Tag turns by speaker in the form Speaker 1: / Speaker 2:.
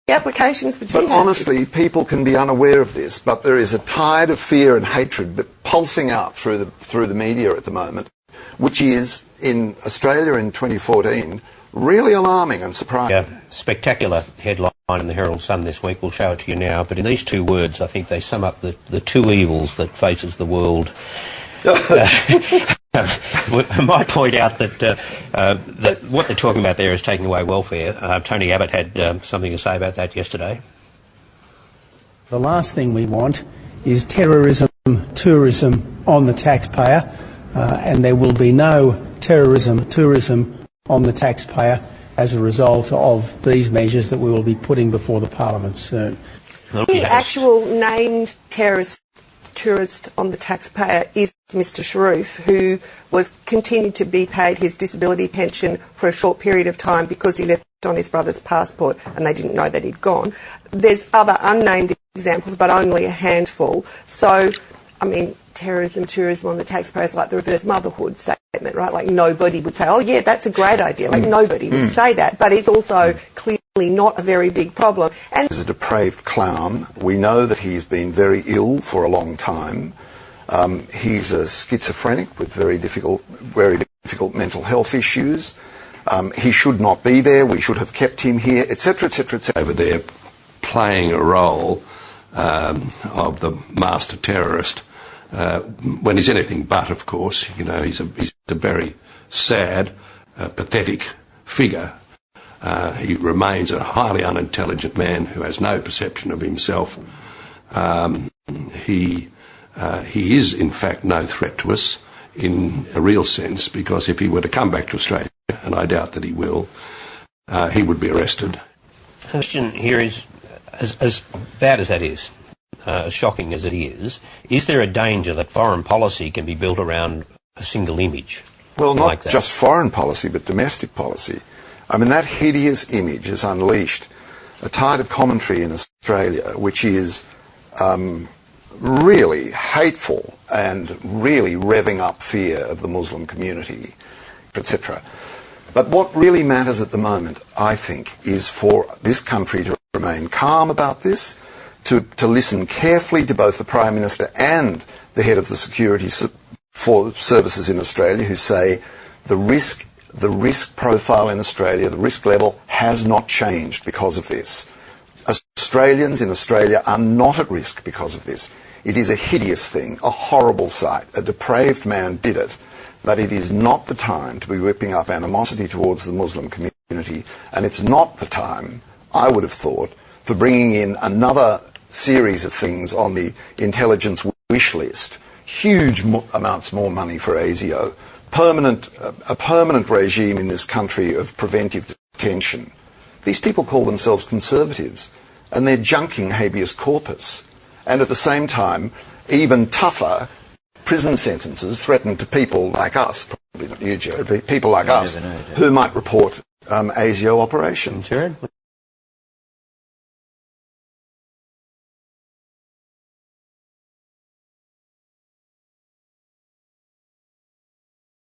Speaker 1: applications for jihad.
Speaker 2: But honestly, people can be unaware of this, but there is a tide of fear and hatred pulsing out through the media at the moment, which is, in Australia in 2014, really alarming and surprising.
Speaker 3: A spectacular headline in the Herald Sun this week. We'll show it to you now. But in these two words, I think they sum up the two evils that faces the world. I might point out that what they're talking about there is taking away welfare. Tony Abbott had something to say about that yesterday.
Speaker 4: The last thing we want is terrorism, tourism on the taxpayer, and there will be no terrorism, tourism on the taxpayer as a result of these measures that we will be putting before the Parliament soon.
Speaker 1: The actual named tourist on the taxpayer is Mr Sharoof, who continued to be paid his disability pension for a short period of time because he left on his brother's passport and they didn't know that he'd gone. There's other unnamed examples, but only a handful. So, I mean, terrorism, tourism on the taxpayer is like the reverse motherhood statement, right? Like nobody would say, oh yeah, that's a great idea. Like nobody would say that, but it's also clearly not a very big problem. And
Speaker 2: he's a depraved clown. We know that he's been very ill for a long time. He's a schizophrenic with very difficult mental health issues. He should not be there. We should have kept him here, etc., etc., etc.
Speaker 5: Over there playing a role of the master terrorist, when he's anything but, of course. You know, he's a very sad, pathetic figure. He remains a highly unintelligent man who has no perception of himself. He is, in fact, no threat to us in a real sense, because if he were to come back to Australia, and I doubt that he will, he would be arrested.
Speaker 3: The question here is, as bad as that is, as shocking as it is there a danger that foreign policy can be built around a single image?
Speaker 2: Well, not
Speaker 3: like that?
Speaker 2: Just foreign policy, but domestic policy. I mean, that hideous image has unleashed a tide of commentary in Australia, which is really hateful and really revving up fear of the Muslim community, etc. But what really matters at the moment, I think, is for this country to remain calm about this, to listen carefully to both the Prime Minister and the head of the security services in Australia, who say the risk profile in Australia, the risk level, has not changed because of this. Australians in Australia are not at risk because of this. It is a hideous thing, a horrible sight. A depraved man did it, but it is not the time to be whipping up animosity towards the Muslim community, and it's not the time, I would have thought, for bringing in another series of things on the intelligence wish list. Huge amounts more money for ASIO. A permanent regime in this country of preventive detention. These people call themselves conservatives, and they're junking habeas corpus. And at the same time, even tougher prison sentences threatened to people like us, probably not you, Jared, but people like us, who might report ASIO operations.